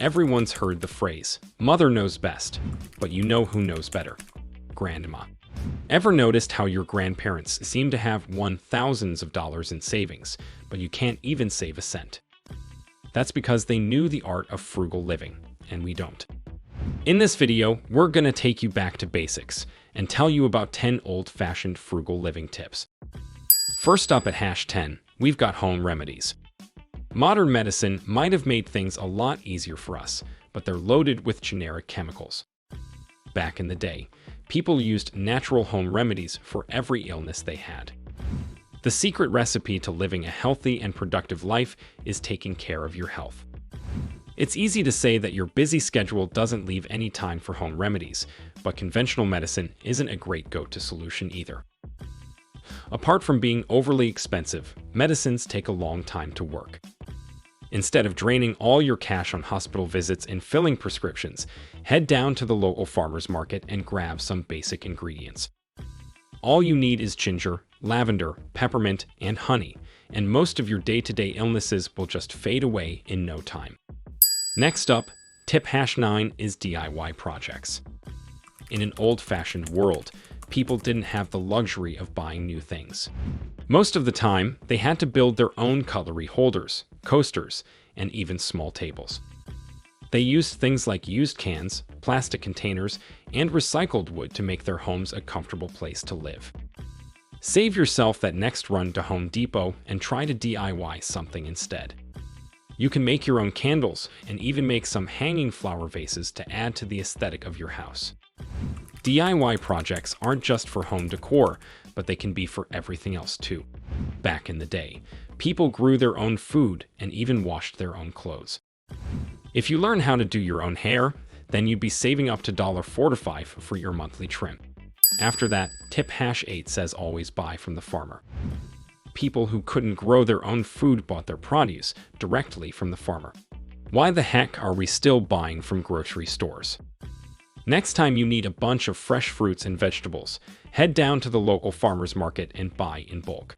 Everyone's heard the phrase, "Mother knows best," but you know who knows better? Grandma. Ever noticed how your grandparents seem to have won thousands of dollars in savings, but you can't even save a cent? That's because they knew the art of frugal living, and we don't. In this video, we're going to take you back to basics and tell you about 10 old-fashioned frugal living tips. First up at hash 10, we've got home remedies. Modern medicine might have made things a lot easier for us, but they're loaded with generic chemicals. Back in the day, people used natural home remedies for every illness they had. The secret recipe to living a healthy and productive life is taking care of your health. It's easy to say that your busy schedule doesn't leave any time for home remedies, but conventional medicine isn't a great go-to solution either. Apart from being overly expensive, medicines take a long time to work. Instead of draining all your cash on hospital visits and filling prescriptions, head down to the local farmer's market and grab some basic ingredients. All you need is ginger, lavender, peppermint, and honey, and most of your day-to-day illnesses will just fade away in no time. Next up, tip hash 9 is DIY projects. In an old-fashioned world, people didn't have the luxury of buying new things. Most of the time, they had to build their own cutlery holders, coasters, and even small tables. They used things like used cans, plastic containers, and recycled wood to make their homes a comfortable place to live. Save yourself that next run to Home Depot and try to DIY something instead. You can make your own candles and even make some hanging flower vases to add to the aesthetic of your house. DIY projects aren't just for home decor, but they can be for everything else too. Back in the day, people grew their own food and even washed their own clothes. If you learn how to do your own hair, then you'd be saving up to $4 for your monthly trim. After that, tip hash 8 says always buy from the farmer. People who couldn't grow their own food bought their produce directly from the farmer. Why the heck are we still buying from grocery stores? Next time you need a bunch of fresh fruits and vegetables, head down to the local farmer's market and buy in bulk.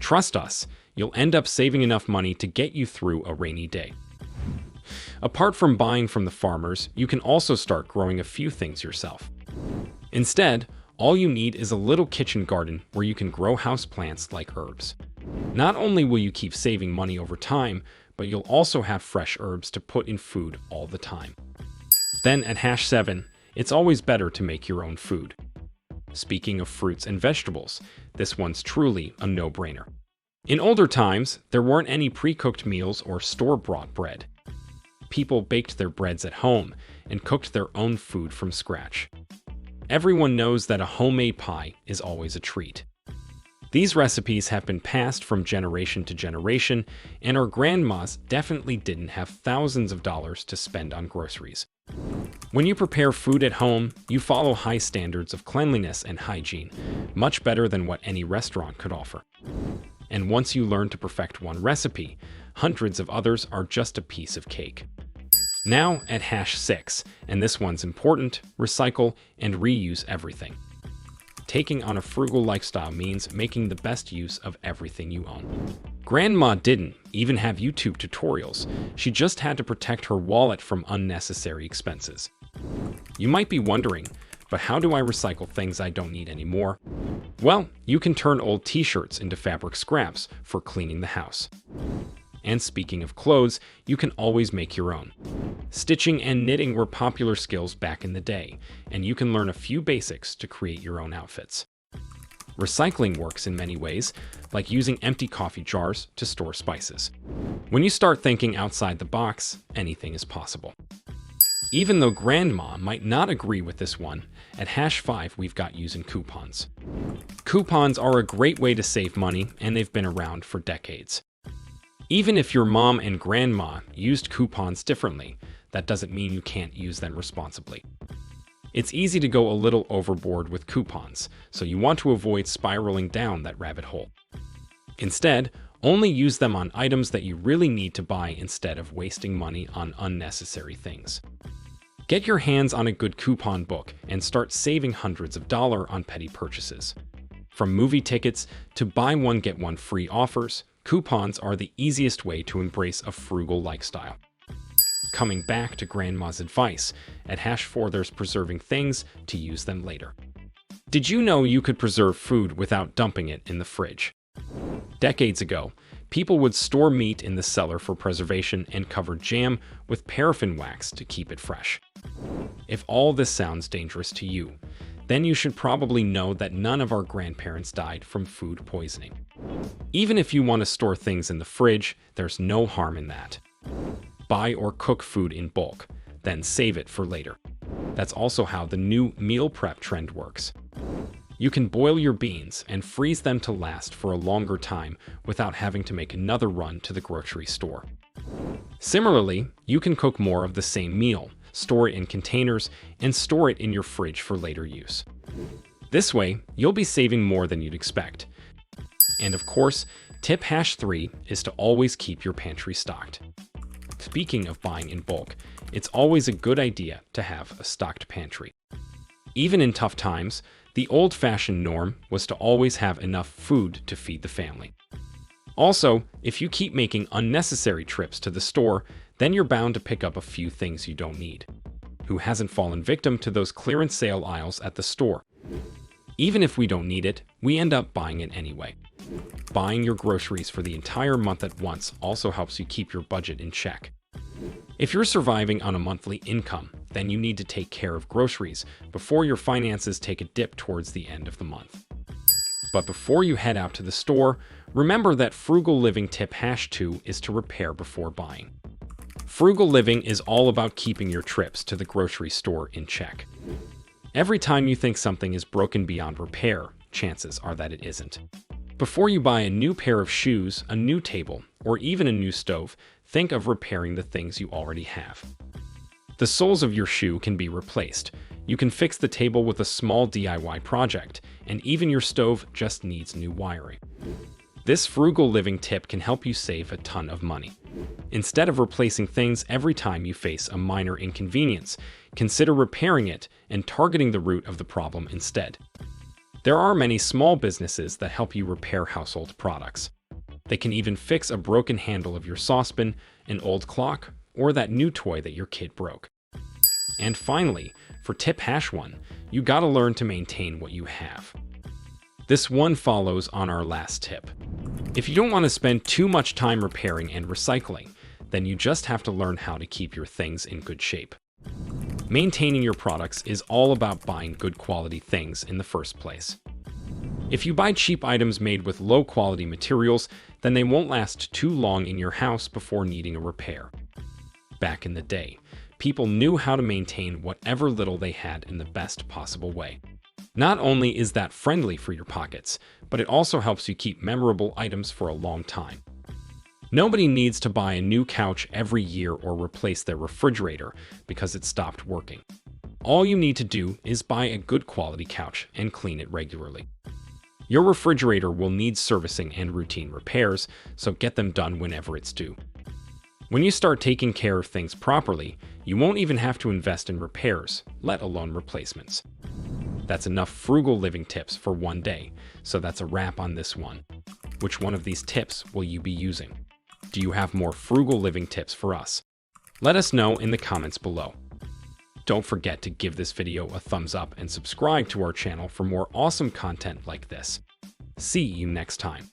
Trust us, you'll end up saving enough money to get you through a rainy day. Apart from buying from the farmers, you can also start growing a few things yourself. Instead, all you need is a little kitchen garden where you can grow houseplants like herbs. Not only will you keep saving money over time, but you'll also have fresh herbs to put in food all the time. Then at hash 7, it's always better to make your own food. Speaking of fruits and vegetables, this one's truly a no-brainer. In older times, there weren't any pre-cooked meals or store-bought bread. People baked their breads at home and cooked their own food from scratch. Everyone knows that a homemade pie is always a treat. These recipes have been passed from generation to generation, and our grandmas definitely didn't have thousands of dollars to spend on groceries. When you prepare food at home, you follow high standards of cleanliness and hygiene, much better than what any restaurant could offer. And once you learn to perfect one recipe, hundreds of others are just a piece of cake. Now at hash 6, and this one's important, recycle and reuse everything. Taking on a frugal lifestyle means making the best use of everything you own. Grandma didn't even have YouTube tutorials. She just had to protect her wallet from unnecessary expenses. You might be wondering, but how do I recycle things I don't need anymore? Well, you can turn old t-shirts into fabric scraps for cleaning the house. And speaking of clothes, you can always make your own. Stitching and knitting were popular skills back in the day, and you can learn a few basics to create your own outfits. Recycling works in many ways, like using empty coffee jars to store spices. When you start thinking outside the box, anything is possible. Even though Grandma might not agree with this one, at hash 5 we've got using coupons. Coupons are a great way to save money, and they've been around for decades. Even if your mom and grandma used coupons differently, that doesn't mean you can't use them responsibly. It's easy to go a little overboard with coupons, so you want to avoid spiraling down that rabbit hole. Instead, only use them on items that you really need to buy instead of wasting money on unnecessary things. Get your hands on a good coupon book and start saving hundreds of dollars on petty purchases. From movie tickets to buy one get one free offers, coupons are the easiest way to embrace a frugal lifestyle. Coming back to Grandma's advice, at #4 there's preserving things to use them later. Did you know you could preserve food without dumping it in the fridge? Decades ago, people would store meat in the cellar for preservation and cover jam with paraffin wax to keep it fresh. If all this sounds dangerous to you, then you should probably know that none of our grandparents died from food poisoning. Even if you want to store things in the fridge, there's no harm in that. Buy or cook food in bulk, then save it for later. That's also how the new meal prep trend works. You can boil your beans and freeze them to last for a longer time without having to make another run to the grocery store. Similarly, you can cook more of the same meal, store it in containers, and store it in your fridge for later use. This way, you'll be saving more than you'd expect. And of course, tip #3 is to always keep your pantry stocked. Speaking of buying in bulk, it's always a good idea to have a stocked pantry. Even in tough times, the old-fashioned norm was to always have enough food to feed the family. Also, if you keep making unnecessary trips to the store, then you're bound to pick up a few things you don't need. Who hasn't fallen victim to those clearance sale aisles at the store? Even if we don't need it, we end up buying it anyway. Buying your groceries for the entire month at once also helps you keep your budget in check. If you're surviving on a monthly income, then you need to take care of groceries before your finances take a dip towards the end of the month. But before you head out to the store, remember that frugal living tip #2 is to repair before buying. Frugal living is all about keeping your trips to the grocery store in check. Every time you think something is broken beyond repair, chances are that it isn't. Before you buy a new pair of shoes, a new table, or even a new stove, think of repairing the things you already have. The soles of your shoe can be replaced. You can fix the table with a small DIY project, and even your stove just needs new wiring. This frugal living tip can help you save a ton of money. Instead of replacing things every time you face a minor inconvenience, consider repairing it and targeting the root of the problem instead. There are many small businesses that help you repair household products. They can even fix a broken handle of your saucepan, an old clock, or that new toy that your kid broke. And finally, for tip #1, you gotta learn to maintain what you have. This one follows on our last tip. If you don't want to spend too much time repairing and recycling, then you just have to learn how to keep your things in good shape. Maintaining your products is all about buying good quality things in the first place. If you buy cheap items made with low quality materials, then they won't last too long in your house before needing a repair. Back in the day, people knew how to maintain whatever little they had in the best possible way. Not only is that friendly for your pockets, but it also helps you keep memorable items for a long time. Nobody needs to buy a new couch every year or replace their refrigerator because it stopped working. All you need to do is buy a good quality couch and clean it regularly. Your refrigerator will need servicing and routine repairs, so get them done whenever it's due. When you start taking care of things properly, you won't even have to invest in repairs, let alone replacements. That's enough frugal living tips for one day, so that's a wrap on this one. Which one of these tips will you be using? Do you have more frugal living tips for us? Let us know in the comments below. Don't forget to give this video a thumbs up and subscribe to our channel for more awesome content like this. See you next time.